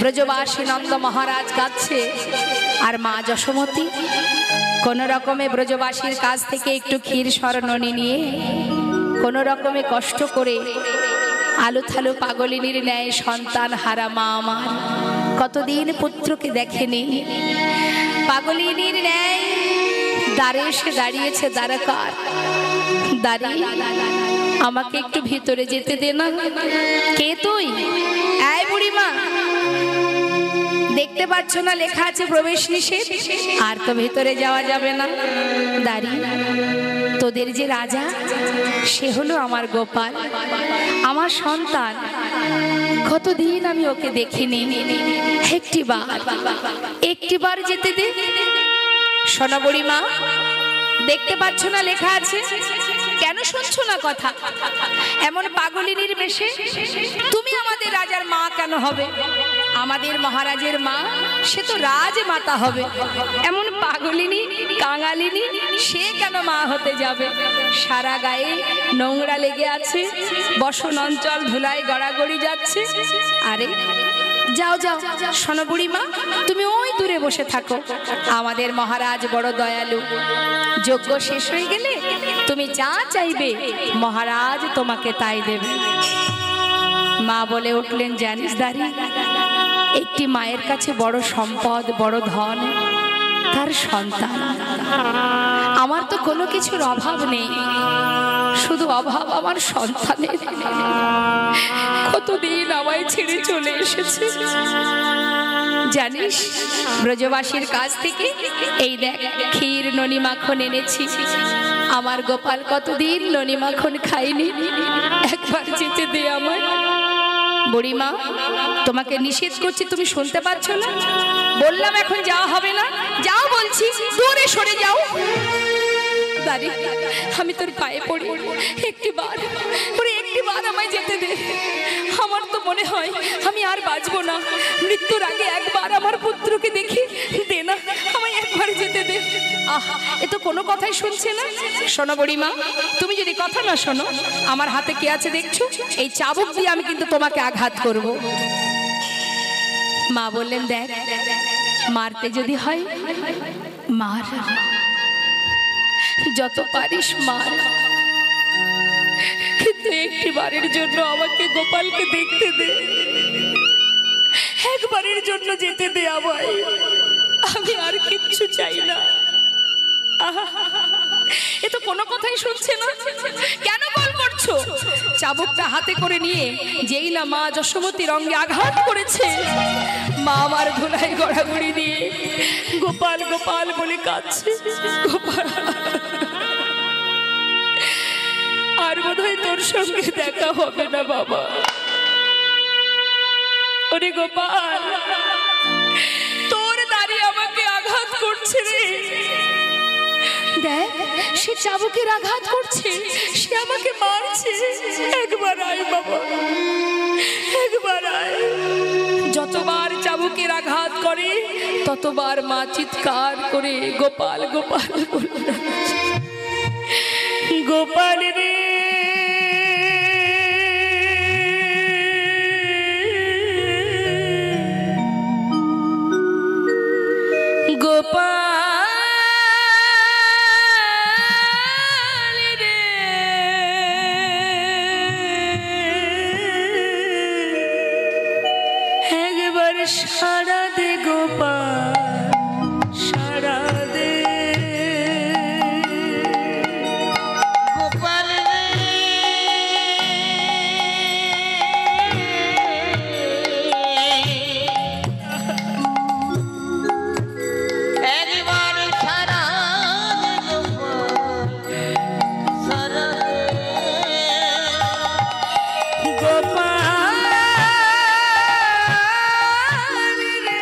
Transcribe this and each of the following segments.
ব্রজবাসী নন্দ মহারাজ কাঁদছে, আর মা যশোমতী কোন রকমে ব্রজবাসীর কাছ থেকে একটু ক্ষীর স্বর্ণনি নিয়ে কোন রকমে কষ্ট করে আলু থালু পাগলিনীর ন্যায় সন্তান হারা মা আমার কতদিন পুত্রকে দেখেনি, পাগলিনীর ন্যায় দ্বারে এসে দাঁড়িয়েছে দ্বারকার। দাঁড়িয়ে আমাকে একটু ভিতরে যেতে দে না। কে তুই? এই বুড়িমা, দেখতে পাচ্ছ না লেখা আছে প্রবেশ নিষেধ, আর তো ভেতরে যাওয়া যাবে না। দাঁড়িয়ে তোদের যে রাজা সে হলো আমার গোপাল, আমার সন্তান। কতদিন আমি ওকে দেখিনি, একটিবার যেতে দে। শোনো বুড়িমা, দেখতে পাচ্ছ না লেখা আছে? কেন শুনছো না কথা? এমন পাগলিনীর বেশে তুমি আমাদের রাজার মা কেন হবে? আমাদের মহারাজের মা সে তো রাজমাতা হবে, এমন পাগলিনী কাঙালিনী সে কেন মা হতে যাবে? সারা গায়ে নোংরা লেগে আছে, বসন অঞ্চল ধুলায় গড়াগড়ি যাচ্ছে। আরে যাও যাও, শোনো বুড়িমা, তুমি ওই দূরে বসে থাকো। আমাদের মহারাজ বড় দয়ালু, যজ্ঞ শেষ হয়ে গেলে তুমি যা চাইবে মহারাজ তোমাকে তাই দেবে। মা বলে উঠলেন, জানিস দাঁড়ি, একটি মায়ের কাছে বড় সম্পদ, বড় ধন তার সন্তান। আমার তো কোনো কিছুর অভাব নেই, শুধু অভাব আমার সন্তানের। কতদিন আমায় ছেড়ে চলে এসেছে জানিস? ব্রজবাসীর কাছ থেকে এই দেখ ক্ষীর ননি মাখন এনেছি। আমার গোপাল কতদিন ননি মাখন খাইনি, একবার যেতে দে আমায়। বুড়িমা, তোমাকে নিষেধ করছি, তুমি শুনতে পাচ্ছ না? বললাম এখন যাওয়া হবে না, যাও বলছি, দূরে সরে যাও। দাঁড়ি, আমি তোর পায়ে পড়ি, একটিবার আমায় যেতে দে। আমার তো মনে হয় আমি আর বাঁচবো না, মৃত্যুর আগে একবার আমার পুত্রকে দেখি দে না, আমায় একবার যেতে দে। আহা, এ তো কোনো কথাই শুনছে না। শোনো বুড়িমা, তুমি যদি কথা না শোনো, আমার হাতে কি আছে দেখছো? এই চাবুক দিয়ে আমি কিন্তু তোমাকে আঘাত করব। মা বললেন, দেখ, মারতে যদি হয় মার, যত পারিস মার, কিন্তু একটিবারের জন্য আমাকে গোপালকে দেখতে দে, একবারের জন্য যেতে দে আমায়, আমি আর কিচ্ছু চাই না। এ তো কোনো কথাই শুনছে না, কেন বল করছো? চাবুকটা হাতে করে নিয়ে যেই না মা যশোমতীর অঙ্গে আঘাত করেছে, মা আমার ধুলায় গড়াগড়ি দিয়ে গোপাল গোপাল বলে কাঁদছে। গোপাল, আর বোধহয় তোর সঙ্গে দেখা হবে না বাবা। ওরে গোপাল, তোর দাঁড়িয়ে আমাকে আঘাত করছে রে। দেখ, সে চাবুকের আঘাত করছে, সে আমাকে মারছে। একবার আয় বাবা, একবার আয়। যতবার চাবুকের আঘাত করে ততবার মা চিৎকার করে গোপাল গোপাল বলে, গোপাল রে গোপাল রে, একবার সারা দে গোপাল, সারা দে। গোপাল রে, একবার সারা দে গোপাল, সারা দে। গোপাল রে,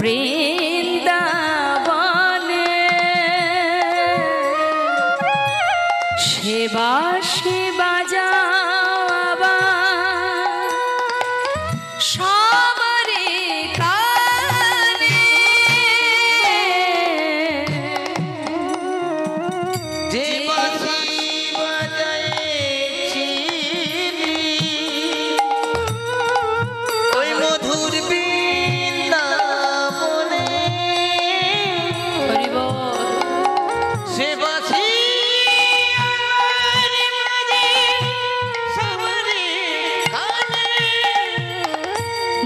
বৃন্দাবনে সেবা সেবা যাওয়া সবারে কানে যে বাঁশি বাজাইছিলি ওই মধুর বৃন্দাবনে সে বাঁশি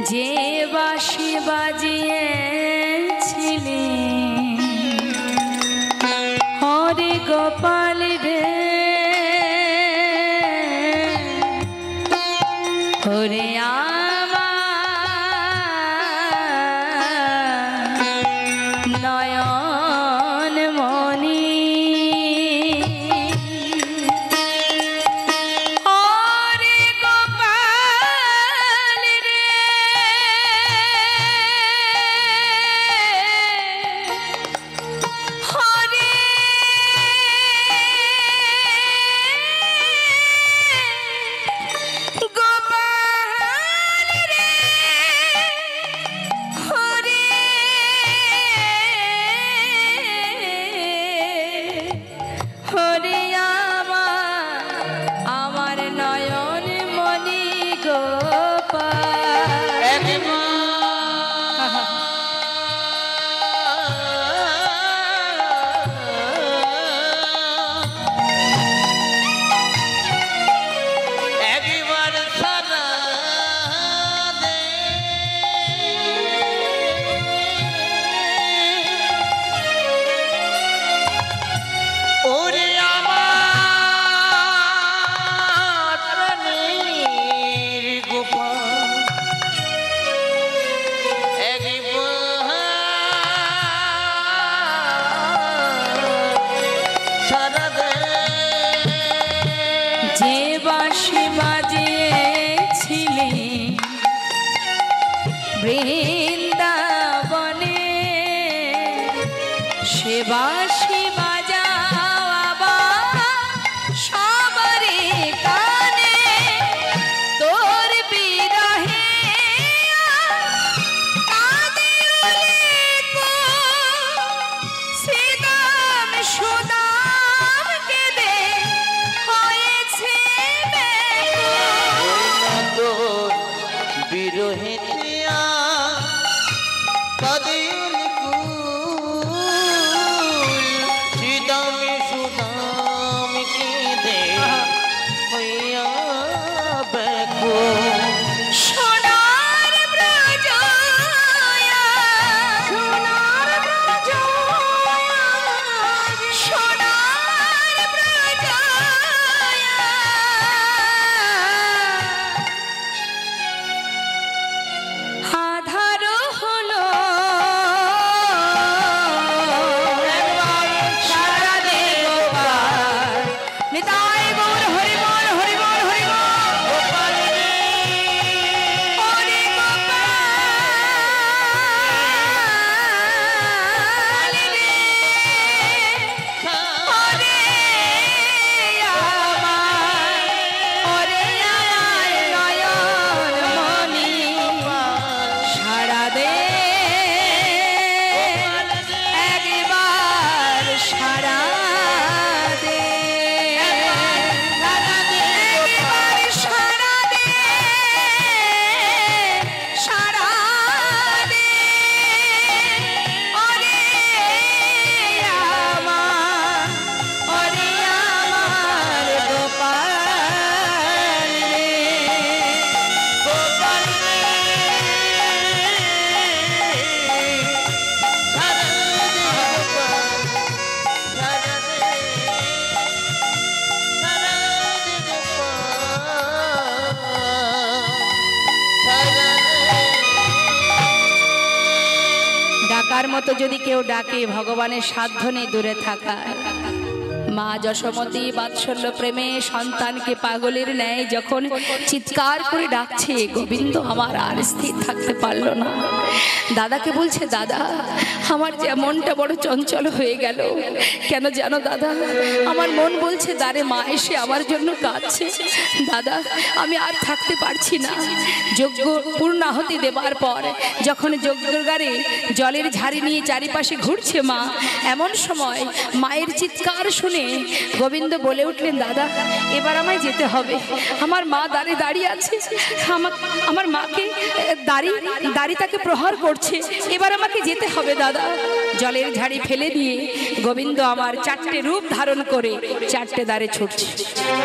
যে বাঁশি বাজিয়েছিলি হরে গোপাল রে হরে আমার নয়ন মণি হরে আমার নয়ন মণি গোপাল একবার সারা দে ওরে আমার প্রাণের গোপাল একবার সারা দে যে বাঁশি বাজিয়েছিলি বৃন্দাবনে সে বাঁশি বাজাওয়া সবারে কানে তোর বিরহে শ্রীদাম সুদাম কেঁদে হয়েছে তোর বিরহে কাদিল কুল সিদামে সুদাম কেঁদে হইয়া ব্যাকুল সোনার ব্রজ সোনার ব্রজ সোনার ব্রজ আধার হলো সারা দে গোপাল নিতাই গৌর হরি বল হরি বল হরি বল গোপাল রে হরি গোপাল রে হরে আমার নয়ন মণি সারা দে একবার সারা দে একবার সারা দে সারা দে ওরে আমার গোপাল রে গোপাল রে সারা দে গোপাল সারা দে গোপাল সারা দে ডাকার মতো যদি কেউ ডাকে ভগবানের সাধ্য নেই দূরে থাকা মা যশোমতী বাৎসল্য প্রেমে সন্তানকে পাগলের ন্যায় যখন চিৎকার করে ডাকছে, গোবিন্দ আমার আর স্থির থাকতে পারল না। দাদাকে বলছে, দাদা আমার যে মনটা বড় চঞ্চল হয়ে গেল, কেন জানো দাদা? আমার মন বলছে দ্বারে মা এসে আমার জন্য কাঁদছে। দাদা আমি আর থাকতে পারছি না। যজ্ঞ পূর্ণাহুতি দেবার পর যখন যজ্ঞগারে জলের ঝাড়ি নিয়ে চারিপাশে ঘুরছে মা, এমন সময় মায়ের চিৎকার শুনে গোবিন্দ বলে উঠলেন, দাদা এবার আমায় যেতে হবে। আমার মা দাঁড়িয়ে দাঁড়িয়ে আছে, আমার মাকে দাড়ি তাকে প্রহার করছে, এবার আমাকে যেতে হবে দাদা। জলের ঝাড়ি ফেলে দিয়ে গোবিন্দ আমার চারটে রূপ ধারণ করে চারটে দ্বারে ছুটছে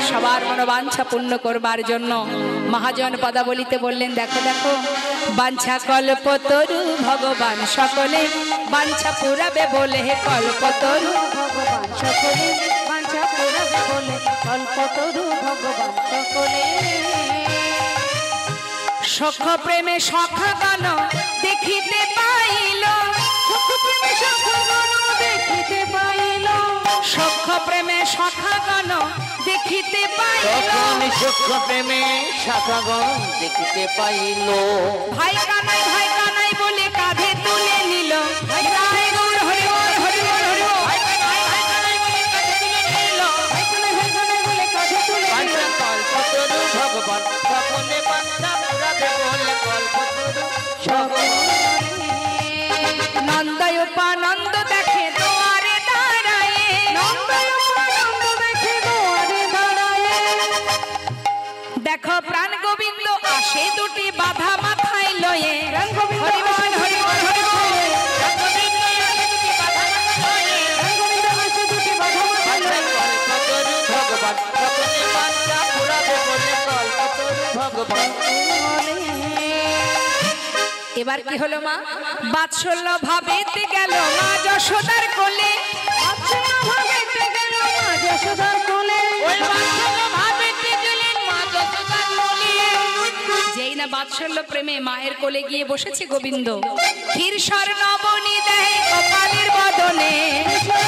সবার মনোবাঞ্ছা পূর্ণ করবার জন্য। মহাজন পদাবলিতে বললেন, দেখো দেখো বাঞ্ছা কল্পতরু ভগবান সকলে বাঞ্ছা পুরাবে বলে, কল্পতরু ভগবান সকলে বাঞ্ছা পুরাবে বলে, কল্পতরু ভগবান সকলে। সখ প্রেমে সখা গান দেখিতে পাইল, সখ প্রেমে সখা গান দেখিতে পাইল, সখ প্রেমে সখা গান দেখিতে পাইল। তখন সুখ প্রেমে শাখাগণ দেখিতে পাইল। ভাই কানাই বলে কাঁধে তুলে নিল। রায় গৌর হরি বল, হরি বল, হরি বল। বলে কাঁধে তুলে নিল। কল্পতরু ভগবান সকলে বাঞ্ছা পুরাবে বলে, কল্পতরু নন্দয়োপানন্দ দেখে দুয়ারে দাঁড়ায়, নন্দয়োপানন্দ দেখে দুয়ারে দাঁড়ায়। দেখো প্রাণ গোবিন্দ আসে দুটি বাধা মাথায় লয়ে। হরি বল, হরি বল, হরি বল। কল্পতরু ভগবান সকলে বাঞ্ছা পুরাবে বলে, কল্পতরু ভগবান। এবার কি হলো মা? বাৎসল্য ভাবেতে গেল মা যশোদার কোলে। বাৎসল্য ভাবেতে গেল মা যশোদার কোলে। ওই বাৎসল্য ভাবেতে গেলেন মা যশোদার কোলে। যেই না বাৎসল্য প্রেমে মায়ের কোলে গিয়ে বসেছে গোবিন্দ, ক্ষীরসর নবনী দেয় কপালের বদনে।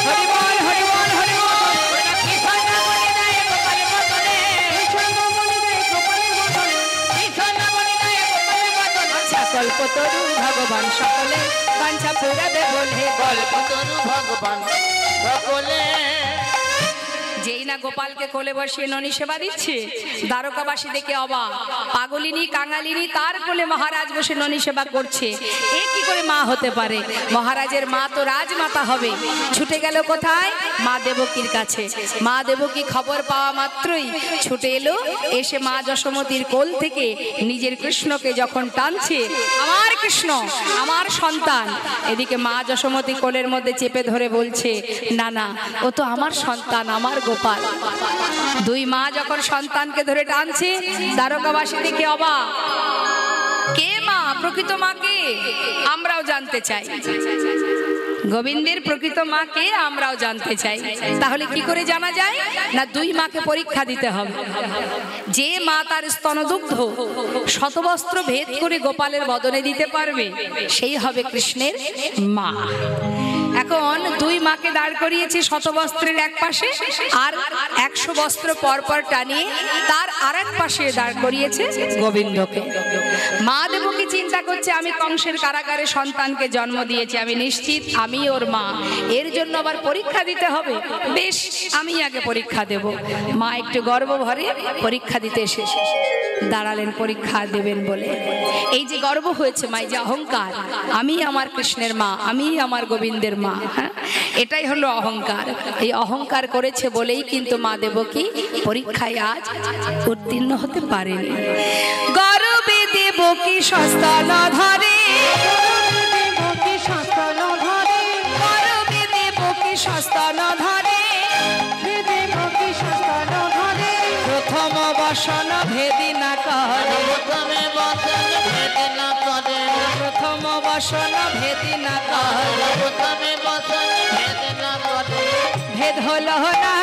হরি বল, হরি বল, হরি বল। ক্ষীরসর নবনী দেয় কপালের বদনে। ক্ষীরসর নবনী দেয় কপালের বদনে। ক্ষীরসর নবনী দেয় কপালের বদনে। আচ্ছা, কল্পতরু ভগবান সকলে বাঞ্ছা পুরাবে বলে, কল্পতরু ভগবান সকলে। যেই না গোপালকে কোলে বসিয়ে ননী সেবা দিচ্ছে, দ্বারকাবাসী দেখে অবাক। পাগলিনী কাঙালিনী তার কোলে মহারাজ বসে ননী সেবা করছে। এ কি করে মা হতে পারে? মহারাজের মা তো রাজমাতা হবে। ছুটে গেল কোথায়? মা দেবকীর কাছে। মা দেবকী খবর পাওয়া মাত্রই ছুটে এলো, এসে মা যশোমতীর কোল থেকে নিজের কৃষ্ণকে যখন টানছে, আমার কৃষ্ণ আমার সন্তান। এদিকে মা যশোমতী কোলের মধ্যে চেপে ধরে বলছে, না না ও তো আমার সন্তান, আমার গোপাল। দুই মা যখন সন্তানকে ধরে টানছে, দ্বারকাবাসী দেখে অবাক। কে মা? প্রকৃত মা কে? আমরাও জানতে চাই। গোবিন্দের প্রকৃত মা কে আমরাও জানতে চাই। তাহলে কি করে জানা যায়? না, দুই মাকে পরীক্ষা দিতে হবে। যে মা তার স্তনদুগ্ধ শতবস্ত্র ভেদ করে গোপালের বদনে দিতে পারবে, সেই হবে কৃষ্ণের মা। এখন দুই মাকে দাঁড় করিয়েছে শতবস্ত্রের এক পাশে, আর 100 বস্ত্র পর পর টানিয়ে তার আর এক পাশে দাঁড় করিয়েছে গোবিন্দকে। মা দেবকী চিন্তা করছে, আমি কংসের কারাগারে সন্তানকে জন্ম দিয়েছি, আমি নিশ্চিত আমি ওর মা, এর জন্য আবার পরীক্ষা দিতে হবে। বেশ, আমি আগে পরীক্ষা দেব। মা একটু গর্ব ভরে পরীক্ষা দিতে এসে দাঁড়ালেন পরীক্ষা দেবেন বলে। এই যে গর্ব হয়েছে মা, এই যে অহংকার, আমি আমার কৃষ্ণের মা, আমি আমার গোবিন্দের মা, হ্যাঁ, এটাই হলো অহংকার। এই অহংকার করেছে বলেই কিন্তু মা দেবকী পরীক্ষায় আজ উত্তীর্ণ হতে পারেনি। গর্বে দেবকী সস্তন ধরে, দেবকী সস্তন ধরে, গর্বে দেবকী সস্তন ধরে, দেবকী সস্তন ধরে। প্রথম বসন ভেদি না করে, প্রথমে বচন ভেদ না করে, প্রথম বসন ভেদি না করে। প্রথমে বচন ভেদ না করে। ভেদ হলো না,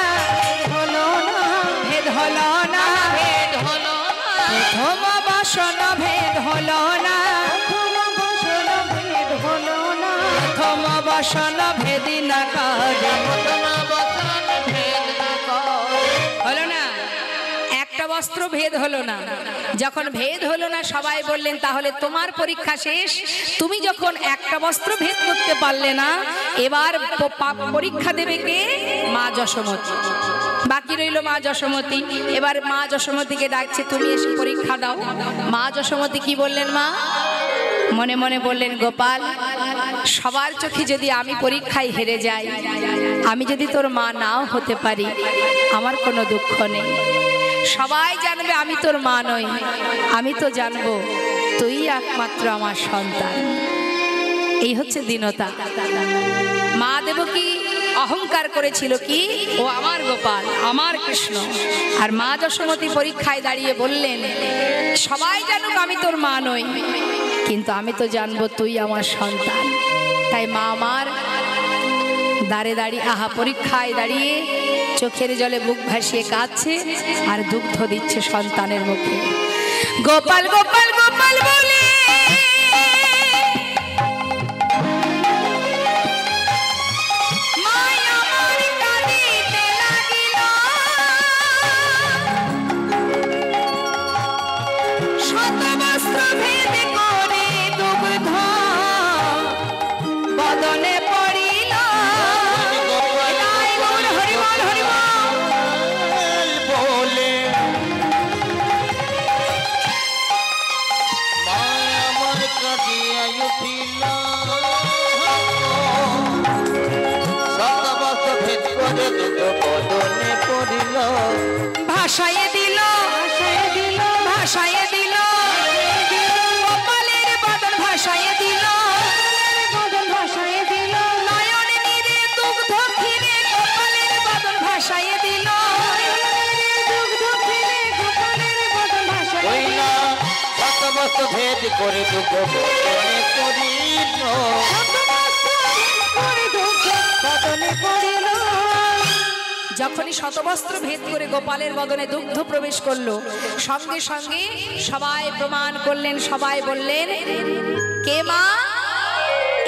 হলো না, ভেদ হলো না, ভেদ হলো না। প্রথম বসন ভেদ হলো না, প্রথম বসন ভেদ হলো না। প্রথম বসন ভেদি না করে। প্রথম বচন ভেদ বস্ত্র ভেদ হলো না। যখন ভেদ হলো না সবাই বললেন তাহলে তোমার পরীক্ষা শেষ। তুমি যখন একটা বস্ত্র ভেদ করতে পারলে না, এবার পরীক্ষা দেবে কে? মা যশোমতী। বাকি রইল মা যশোমতী। এবার মা যশোমতীকে ডাকছে, তুমি এসে পরীক্ষা দাও। মা যশোমতী কি বললেন? মা মনে মনে বললেন, গোপাল, সবার চোখে যদি আমি পরীক্ষায় হেরে যাই, আমি যদি তোর মা নাও হতে পারি, আমার কোনো দুঃখ নেই। সবাই জানবে আমি তোর মা নই, আমি তো জানবো তুই একমাত্র আমার সন্তান। এই হচ্ছে দীনতা। মা দেবকী অহংকার করেছিল কি? ও আমার গোপাল, আমার কৃষ্ণ। আর মা যশোমতী পরীক্ষায় দাঁড়িয়ে বললেন, সবাই জানুক আমি তোর মা নই, কিন্তু আমি তো জানবো তুই আমার সন্তান। তাই মা আমার দাঁড়ে দাঁড়িয়ে পরীক্ষায় দাঁড়িয়ে চোখের জলে বুক ভাসিয়ে কাঁদছে আর দুগ্ধ দিচ্ছে সন্তানের মুখে। গোপাল গোপাল গোপাল বলে ভাসাইয়ে দিল, ভাসাইয়ে দিল গোপালের বদন, ভাসাইয়ে দিল, ভাসাইয়ে দিল নয়ন নীরে দুগ্ধ ক্ষীরে গোপালের বদন, ভাসাইয়ে দিল, দুগ্ধ ক্ষীরে গোপালের বদন, ভাসাইয়ে দিল। সমস্ত ভেদ করে দুগ্ধ বদনে পড়িল, বদনে পড়িল। যখনই শতবস্ত্র ভেদ করে গোপালের বদনে দুগ্ধ প্রবেশ করলো, সঙ্গে সঙ্গে সবাই প্রমাণ করলেন, সবাই বললেন, কে মা?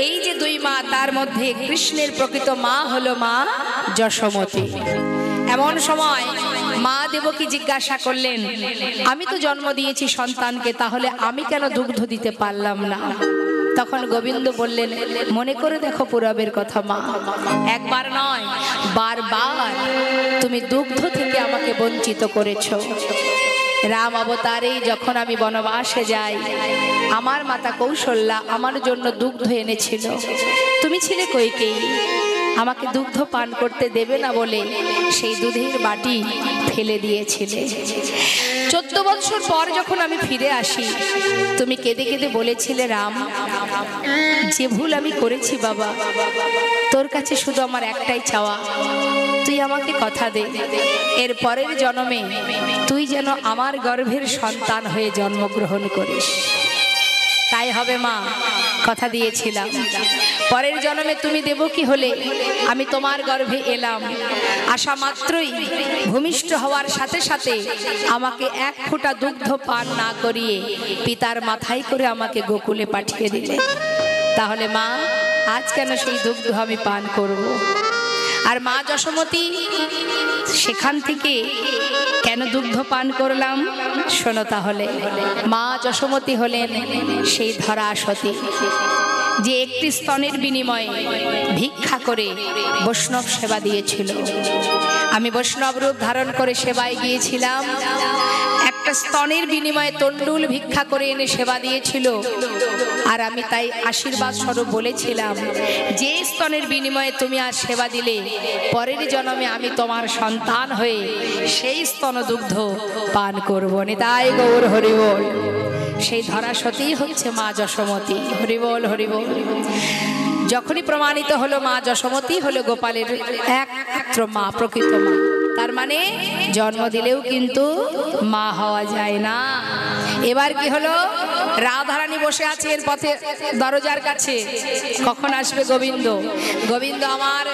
এই যে দুই মা, তার মধ্যে কৃষ্ণের প্রকৃত মা হলো মা যশোমতী। এমন সময় মা দেবকী জিজ্ঞাসা করলেন, আমি তো জন্ম দিয়েছি সন্তানকে, তাহলে আমি কেন দুগ্ধ দিতে পারলাম না? তখন গোবিন্দ বললেন, মনে করে দেখো পুরবের কথা মা, একবার নয় বারবার তুমি দুগ্ধ থেকে আমাকে বঞ্চিত করেছো। রাম অবতারে যখন আমি বনবাসে যাই, আমার মাতা কৌশল্যা আমার জন্য দুগ্ধ এনেছিল। তুমি ছিলে কৈকেয়ী, আমাকে দুগ্ধ পান করতে দেবে না বলে সেই দুধের বাটি ফেলে দিয়েছিলে। 14 বছর পর যখন আমি ফিরে আসি, তুমি কেঁদে কেঁদে বলেছিলে, রাম, যে ভুল আমি করেছি বাবা, তোর কাছে শুধু আমার একটাই চাওয়া, তুই আমাকে কথা দে, এর পরের জন্মে তুই যেন আমার গর্ভের সন্তান হয়ে জন্মগ্রহণ করিস। তাই হবে মা, কথা দিয়েছিলাম। পরের জন্মে তুমি দেবকী হলে আমি তোমার গর্ভে এলাম, আসা মাত্রই ভূমিষ্ঠ হওয়ার সাথে সাথে আমাকে এক ফোঁটা দুগ্ধ পান না করিয়ে পিতার মাথায় করে আমাকে গোকুলে পাঠিয়ে দিলে। তাহলে মা, আজ কেন সেই দুগ্ধ আমি পান করব? আর মা যশোমতী সেখান থেকে কেন দুগ্ধ পান করলাম শোনো তাহলে। মা যশোমতী হলেন সেই ধরা সতী, যে একটি স্তনের বিনিময়ে ভিক্ষা করে বৈষ্ণব সেবা দিয়েছিল। আমি বৈষ্ণব রূপ ধারণ করে সেবায় গিয়েছিলাম, একটা স্তনের বিনিময়ে তন্ডুল ভিক্ষা করে এনে সেবা দিয়েছিল। আর আমি তাই আশীর্বাদ স্বরূপ বলেছিলাম, যে স্তনের বিনিময়ে তুমি আজ সেবা দিলে, পরের জন্মে আমি তোমার সন্তান হয়ে সেই স্তন দুগ্ধ পান করব। নিতাই গৌর হরি বল। সেই ধরা সতী হচ্ছে মা যশোমতী। হরি বল, হরি বল। যখনই প্রমাণিত হলো মা যশোমতী হলো গোপালের একমাত্র মা, প্রকৃত মা। তার মানে জন্ম দিলেও কিন্তু মা হওয়া যায় না। এবার কি হলো? রাধারানী বসে আছেন পথে দরজার কাছে, কখন আসবে গোবিন্দ। গোবিন্দ আমার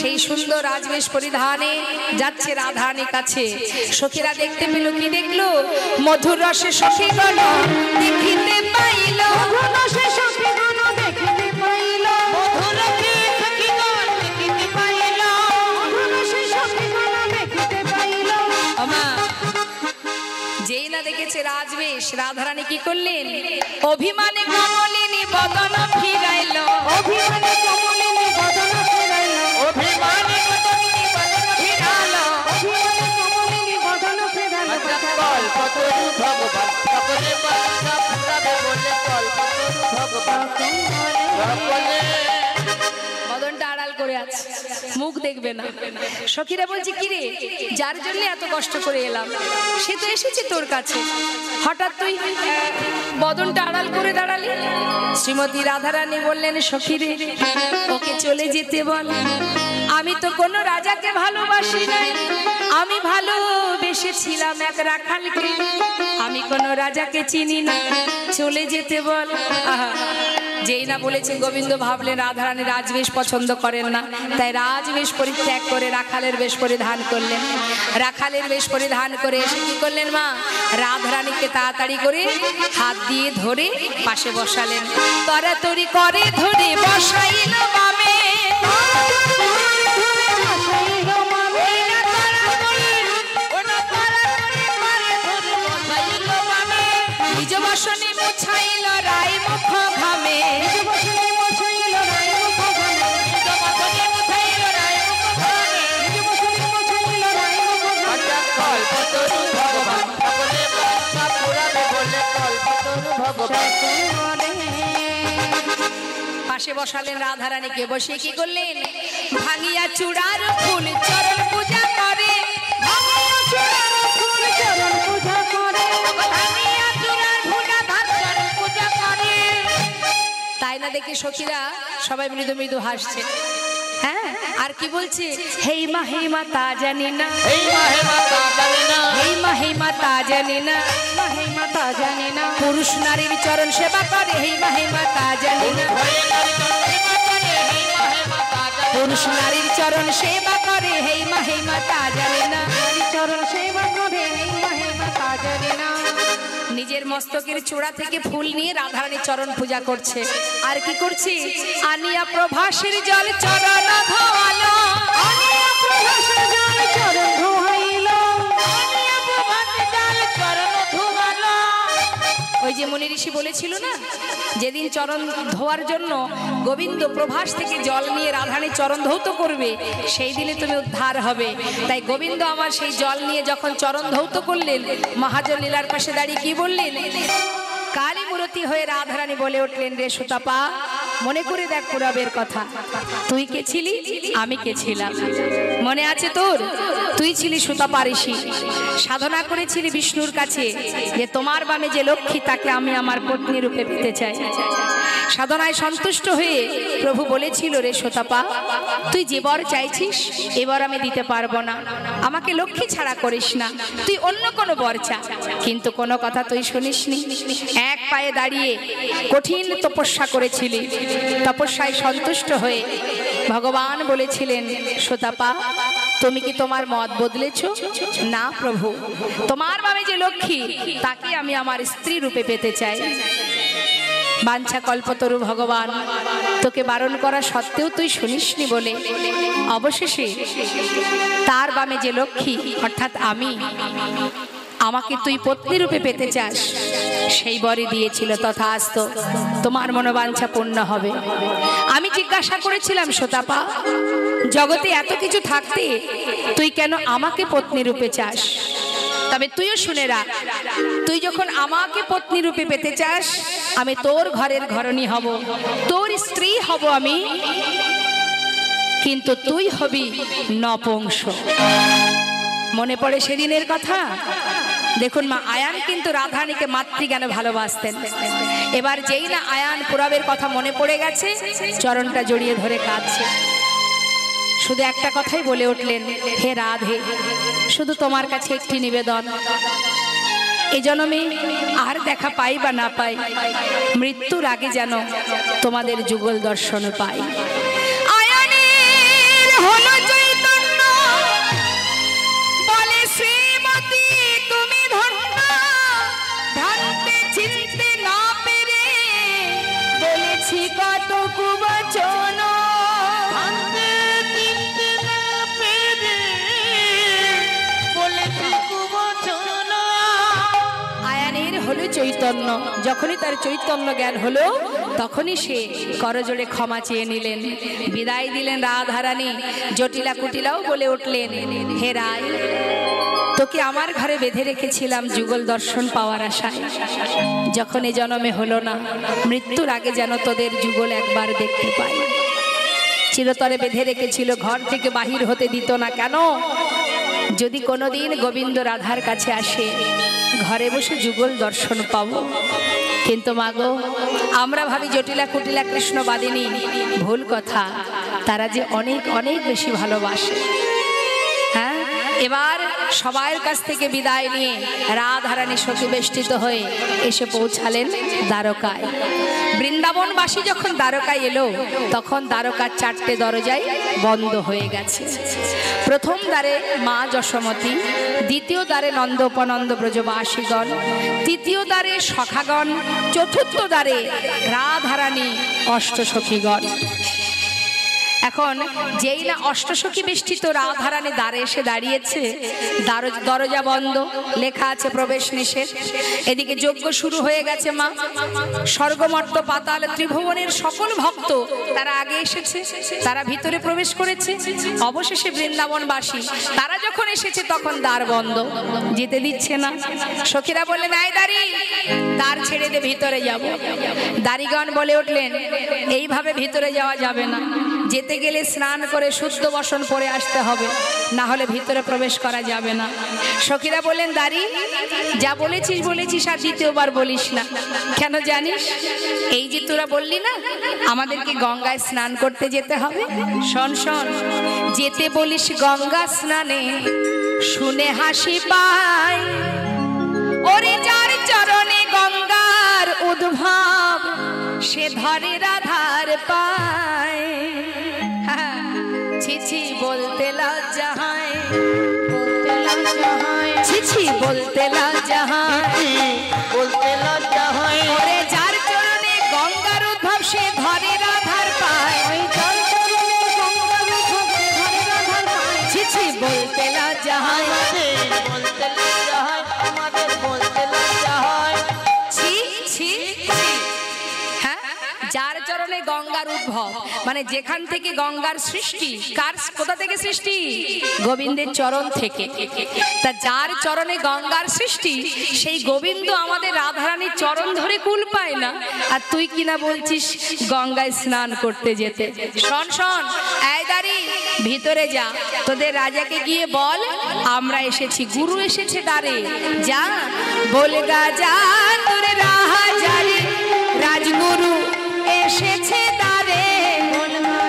সেই সুন্দর রাজবেশ পরিধানে যাচ্ছে রাধারানীর কাছে। সখীরা দেখতে পেল, কি দেখলো? মধুর রসে সখীগণ দেখিতে পাইল, মধুর রসে সখীগণ দেখিতে পাইল, মধুর রসে সখীগণ দেখিতে পাইল, মধুর রসে সখীগণ দেখিতে পাইল। আমা রাজবেশ, রাধারানী কি করলেন? অভিমানে কমলিনী বদন ফিরাইল, অভিমানে কমলিনী বদন ফিরাইল, অভিমানী কতনী বদন ফিরাল। অভিমানে কমলিনী বদন ফিরাইল। কল্পতরু ভগবান সকলে বাঞ্ছা পুরাবে বলে কল্পতরু ভগবান সকলে। বদনটা আড়াল করে আছে, মুখ দেখবে না। সখীরা বলছে কি রে, যার জন্য এত কষ্ট করে এলাম সে তো এসেছে তোর কাছে, হঠাৎ তুই বদনটা আড়াল করে দাঁড়ালি। শ্রীমতী রাধারানী বললেন, সখী রে, ওকে চলে যেতে বল। আমি তো কোনো রাজাকে ভালোবাসি নাই, আমি ভালোবেসেছিলাম এক রাখালকে, আমি কোনো রাজাকে চিনি না, চলে যেতে বল। আহা, যেই না বলেছে গোবিন্দ ভাবলেন রাধারানী রাজবেশ পছন্দ করেন না, তাই রাজবেশ পরিত্যাগ করে রাখালের বেশ পরিধান করলেন। রাখালের বেশ পরিধান করে এসে কি করলেন মা, রাধারানীকে তাড়াতাড়ি করে হাত দিয়ে ধরে পাশে বসালেন। তরাতরি করে ধরে বসাইল বামে, নিজ বসনে মুছাইল রায় মুখ ঘামে, কল্পতরু ভগবান সকলে বাঞ্ছা পুরাবে বলে কল্পতরু ভগবান। পাশে বসালেন রাধারানীকে, বসে কি করলেন, ভাঙিয়া চূড়ার ফুল চরণ পূজা করে, ভাঙিয়া চূড়ার ফুল চরণ পূজা করে, ভাঙিয়া চূড়ার ফুল চরণ পূজা করে। তাই না দেখে সখীরা সবাই মৃদু মৃদু হাসছে। হ্যাঁ, আর কি বলছে, হেই মা হেই মা তা জানি না, এই মাহে মাতা জানে না, হেই মা হেই মা তা জানি না, হে মাতা জানে না, পুরুষ নারীর চরণ সেবা করে, হেই মা হেই মা তা জানি না, হয়ে নারী চরণে মাতারে, এই মাহে মাতা জানে না। পুরুষ নারীর চরণ সেবা করে, হেই মা হেই মা তা জানি না। চরণ সেবা করে, হে মাতা জানে না। নিজের মস্তকের চূড়া থেকে ফুল নিয়ে রাধারানীর চরণ পূজা করছে। আর কি করছে, আনিয়া প্রভাসের জল চরণ ধোয়ালো, আনিয়া প্রভাসের জল চরণ ধোয়াইল, আনিয়া প্রভাসের জল চরণ ধোয়ালো। ওই যে মুনি ঋষি বলেছিল না, যেদিন চরণ ধোয়ার জন্য গোবিন্দ প্রভাস থেকে জল নিয়ে রাধারানীর চরণ ধৌত করবে, সেই দিনে তুমি উদ্ধার হবে। তাই গোবিন্দ আমার সেই জল নিয়ে যখন চরণ ধৌত করলেন, মহাজন লীলার পাশে দাঁড়িয়ে কি বললেন, কালী মূরতি হয়ে রাধারানী বলে উঠলেন, রে সুতাপা, মনে করে দেখ পুরবের কথা, তুই কে ছিলি, আমি কে ছিলাম, মনে আছে তোর? তুই ছিলি সুতাপা ঋষি, সাধনা করেছিলি বিষ্ণুর কাছে যে তোমার বামে যে লক্ষ্মী তাকে আমি আমার পত্নী রূপে পেতে চাই। সাধনায় সন্তুষ্ট হয়ে প্রভু বলেছিল, রে সুতাপা, তুই যে বর চাইছিস এবার আমি দিতে পারবো না, আমাকে লক্ষ্মী ছাড়া করিস না, তুই অন্য কোনো বর চা। কিন্তু কোনো কথা তুই শুনিসনি, এক পায়ে দাঁড়িয়ে কঠিন তপস্যা করেছিলি। তপস্যায় সন্তুষ্ট হয়ে ভগবান বলেছিলেন, সুতাপা, তুমি কি তোমার মত বদলেছ? না প্রভু, তোমার বামে যে লক্ষ্মী তাকে আমি আমার স্ত্রী রূপে পেতে চাই। বাঞ্ছা কল্পতরু ভগবান তোকে বারণ করা সত্ত্বেও তুই শুনিসনি বলে অবশেষে তার বামে যে লক্ষ্মী অর্থাৎ আমি, আমাকে তুই পত্নী রূপে পেতে চাস, সেই বরে দিয়েছিল। তথাস্ত, তোমার মনোবাঞ্ছা পূর্ণ হবে। আমি জিজ্ঞাসা করেছিলাম, সুতাপা, জগতে এত কিছু থাকতে তুই কেন আমাকে পত্নী রূপে চাস? তবে তুইও শুনে রাখ, তুই যখন আমাকে পত্নী রূপে পেতে চাস, আমি তোর ঘরের ঘরণী হব, তোর স্ত্রী হব আমি, কিন্তু তুই হবি নপুংস। মনে পড়ে সেদিনের কথা? দেখুন মা, আয়ান কিন্তু রাধারানীকে মাতৃজ্ঞানে ভালোবাসতেন। এবার যেই না আয়ান পুরবের কথা মনে পড়ে গেছে, চরণটা জড়িয়ে ধরে কাঁদছে। শুধু একটা কথাই বলে উঠলেন, হে রাধে, শুধু তোমার কাছে একটি নিবেদন, এ জন্মে আর দেখা পাই বা না পাই, মৃত্যুর আগে যেন তোমাদের যুগল দর্শন পাই। আয়ানের হলো চৈতন্য, বলে শ্রীমতী তুমি ধন্য, ধানতে চিনতে না পেরে বলেছি কত কুবচন, চৈতন্য। যখনই তার চৈতন্য জ্ঞান হলো তখনই সে করজোড়ে ক্ষমা চেয়ে নিলেন, বিদায় দিলেন রাধারানী। জটিলা কুটিলাও বলে উঠলেন, হে রায়, তোকে আমার ঘরে বেঁধে রেখেছিলাম যুগল দর্শন পাওয়ার আশায়। যখন এ জন্মে হলো না, মৃত্যুর আগে যেন তোদের যুগল একবার দেখতে পাই। চিরতরে বেঁধে রেখেছিল, ঘর থেকে বাহির হতে দিত না। কেন? যদি কোনোদিন গোবিন্দ রাধার কাছে আসে, ঘরে বসে যুগল দর্শন পাবো। কিন্তু মাগো, আমরা ভাবি জটিলা কুটিলা কৃষ্ণ বাদিনী। ভুল কথা, তারা যে অনেক অনেক বেশি ভালোবাসে। হ্যাঁ, এবার সবার কাছ থেকে বিদায় নিয়ে রাধারানী সখী বেষ্টিত হয়ে এসে পৌঁছালেন দ্বারকায়। বৃন্দাবনবাসী যখন দ্বারকায় এলো, তখন দ্বারকার 4টে দরজায় বন্ধ হয়ে গেছে। প্রথম দ্বারে মা যশোমতী, দ্বিতীয় দ্বারে নন্দ উপনন্দ ব্রজবাসীগণ, তৃতীয় দ্বারে সখাগণ, চতুর্থ দ্বারে রাধারানী অষ্টসখীগণ। এখন যেই না অষ্টসখী বেষ্টিত রাধারানী দ্বারে এসে দাঁড়িয়েছে, দরজা বন্ধ, লেখা আছে প্রবেশ নিষেধ। এদিকে যজ্ঞ শুরু হয়ে গেছে। মা, স্বর্গমর্ত পাতাল ত্রিভুবনের সকল ভক্ত তারা আগে এসেছে, তারা ভিতরে প্রবেশ করেছে। অবশেষে বৃন্দাবনবাসী তারা যখন এসেছে, তখন দ্বার বন্ধ, যেতে দিচ্ছে না। সখীরা বললেন, আয় দাঁড়ি, দ্বার ছেড়ে দে, ভিতরে যাব। দাড়িগণ বলে উঠলেন, এইভাবে ভিতরে যাওয়া যাবে না, যেতে গেলে স্নান করে শুদ্ধ বসন পরে আসতে হবে, না হলে ভিতরে প্রবেশ করা যাবে না। সখীরা বলেন, দাঁড়ি, যা বলেছিস বলেছিস, আর দ্বিতীয়বার বলিস না। কেন জানিস? এই যে তোরা বললি না আমাদেরকে গঙ্গায় স্নান করতে যেতে হবে, শোন শোন, যেতে বলিস গঙ্গা স্নানে, শুনে হাসি পায়। ওরে যার চরণে গঙ্গার উদ্ভব, সে ধরে রাধার পায়। ছিছি বলতে লজ্জা হয়, ছিছি বলতে লজ্জা হয়, বলতে লজ্জা হয়। ওরে যার চরণে গঙ্গার উদ্ভব, সে ধরে রাধার পায়। ছিছি বলতে লজ্জা হয়, বলতে লজ্জা হয়, আমাদের বলতে লজ্জা হয়। ছি ছি ছি। হ্যাঁ, যার চরণে গঙ্গার উদ্ভব, মানে যেখান থেকে গঙ্গার সৃষ্টি, কার, কোথা থেকে সৃষ্টি? গোবিন্দের চরণ থেকে। তা যার চরণে গঙ্গার সৃষ্টি, সেই গোবিন্দ আমাদের রাধারানীর চরণ ধরে কুল পায় না, আর তুই কিনা বলছিস গঙ্গায় স্নান করতে যেতে। শোন শোন, এই দাঁড়ি, ভিতরে যা, তোদের রাজাকে গিয়ে বল আমরা এসেছি, গুরু এসেছে দ্বারে। যা বলগা, যা তোর রাজারে, রাজগুরু এসেছে দ্বারে। বলগা,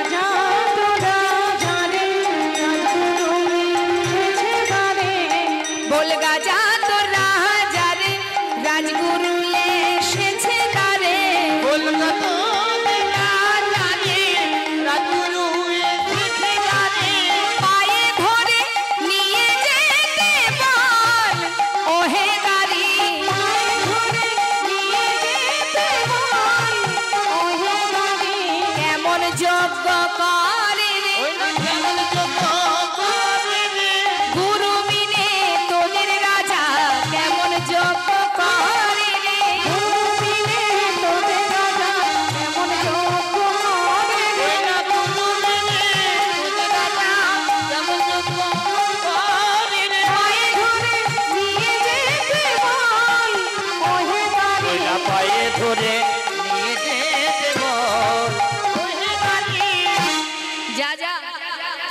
যা তোর রাজারে, রাজগুরু এসেছে দ্বারে। বলগা তো রাজারে, রাজগুরু এসেছে দ্বারে। পায়ে ধরে নিয়ে যেতে বল, ওহে দাঁড়ি, কেমন যজ্ঞ করে রে, কেমন যজ্ঞ করে রে, গুরু বিনে তোদের রাজা কেমন যজ্ঞ করে রে, গুরু বিনে তোদের রাজা কেমন যজ্ঞ করে রে। না গুরু বিনে তোদের রাজা কেমন যজ্ঞ করে রে। পায়ে ধরে নিয়ে যেতে বল, ওহে দাঁড়ি, ওইটা পায়ে ধরে নিয়ে যেতে বল, ওহে বাড়ি। যা যা,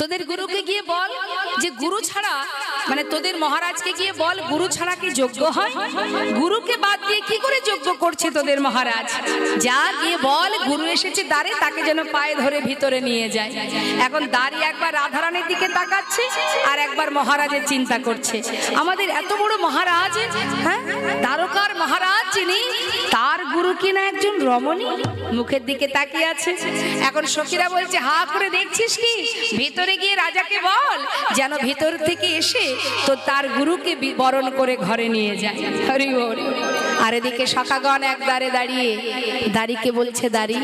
তোদের গুরুকে গিয়ে বল যে গুরু ছাড়া, মানে তোদের মহারাজকে গিয়ে বল গুরু ছাড়া কি যোগ্য হয়? গুরুকে বাদ দিয়ে কি করে যোগ্য করছে তোদের মহারাজ? যা গিয়ে বল গুরু এসেছে দ্বারে, তাকে যেন পায়ে ধরে ভিতরে নিয়ে যায়। এখন দাঁড়িয়ে একবার রাধারানীর দিকে তাকাচ্ছে, আর একবার মহারাজের চিন্তা করছে। আমাদের এত বড় মহারাজ, হ্যাঁ, দ্বারকার মহারাজ যিনি, তার গুরু কিনা একজন রমণী, মুখের দিকে তাকিয়ে আছে। এখন সখীরা বলছে, হা করে দেখছিস কি? ভিতরে গিয়ে রাজাকে বল যেন ভিতর থেকে এসে তো তার গুরুকে বরণ করে ঘরে নিয়ে যায়। হরি বল। আর এদিকে সখাগণ এক দ্বারে দাঁড়িয়ে দাঁড়িকে বলছে, দাঁড়ি,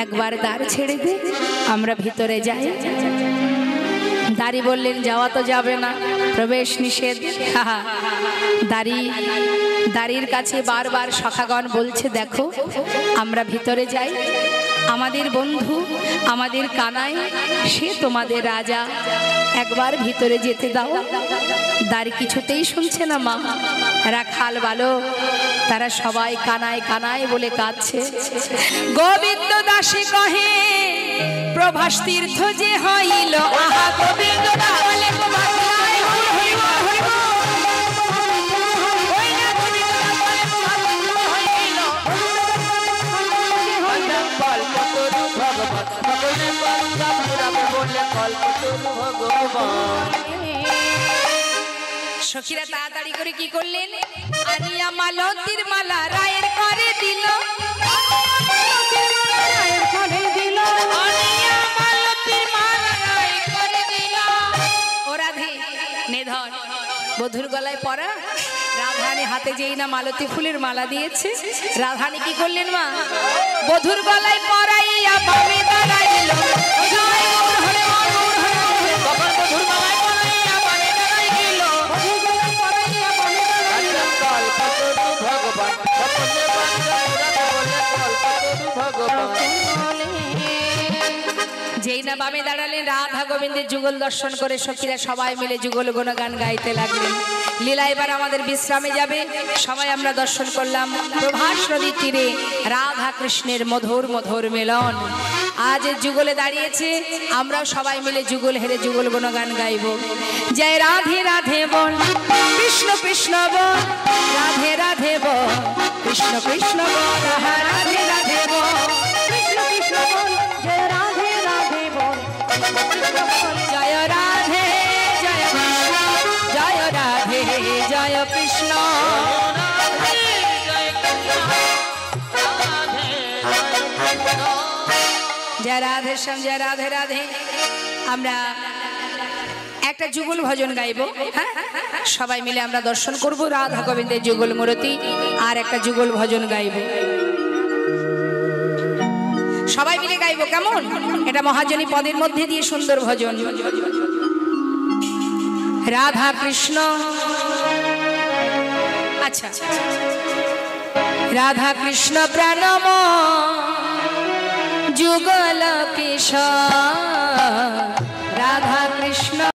একবার দ্বার ছেড়ে দে, আমরা ভিতরে যাই। দাড়ি বললেন যাওয়া তো যাবে না, প্রবেশ নিষেধ। দাড়ির কাছে বারবার সখাগণ বলছে দেখো আমরা ভিতরে যাই, আমাদের বন্ধু আমাদের কানাই সে তোমাদের রাজা, একবার ভিতরে যেতে দাও। দাড়ি কিছুতেই শুনছে না মা। রাখাল বালক তারা সবাই কানায় কানায় বলে কাঁদছে। গোবিন্দ দাসে কহে প্রভাস তীর্থ যে হইল, আহা গোবিন্দ দাস বলে প্রভাস হইল, কল্পতরু ভগবান সকলে বাংলা পুরাবে বলে কল্পতরু ভগবান। সখীরা তাড়াতাড়ি করে কি করলেন, আনিয়া মালতীর মালা রায়ের করে দিল, আনিয়া মালতীর মালা রায় করে দিল। ও রাধে নে ধর, বধুর গলায় পরা। রাধারানী হাতে যেই না মালতী ফুলের মালা দিয়েছে, রাধারানী কি করলেন মা, বধুর গলায় পরাইয়া বামে দাঁড়াইল, জয় গৌর হরে গৌর হরে হরে। তখন বধুর গলায় পরাইয়া বামে দাঁড়াইল, কল্পতরু ভগবান সকলে বাংলা পুরাবে বলে কল্পতরু ভগবান। যেই না বামে দাঁড়ালেন, রাধা গোবিন্দের যুগল দর্শন করে সখীরা সবাই মিলে যুগল গুণগান গাইতে লাগলেন। লীলা এবার আমাদের বিশ্রামে যাবে। সবাই আমরা দর্শন করলাম প্রভাস নদীর তীরে রাধা কৃষ্ণের মধুর মধুর মিলন। আজ যুগলে দাঁড়িয়েছে, আমরাও সবাই মিলে যুগল হেরে যুগল গুণগান গাইব। জয় রাধে রাধে বল, কৃষ্ণ কৃষ্ণ বল, রাধে রাধে বল, কৃষ্ণ কৃষ্ণ বল, রাধে রাধে বল, কৃষ্ণ কৃষ্ণ বল, জয় রাধে রাধে বল, জয় রাধে জয় কৃষ্ণ, জয় রাধে জয় কৃষ্ণ, জয় রাধে শ্যাম, জয় রাধে রাধে। আমরা একটা যুগল ভজন গাইব, হ্যাঁ সবাই মিলে আমরা দর্শন করব রাধা গোবিন্দের যুগল মূর্তি, আর একটা যুগল ভজন গাইব, সবাই মিলে গাইব। কেমন? এটা মহাজনী পদের মধ্যে দিয়ে সুন্দর ভজন। রাধা কৃষ্ণ, আচ্ছা রাধা কৃষ্ণ প্রাণম যুগল কিশোর,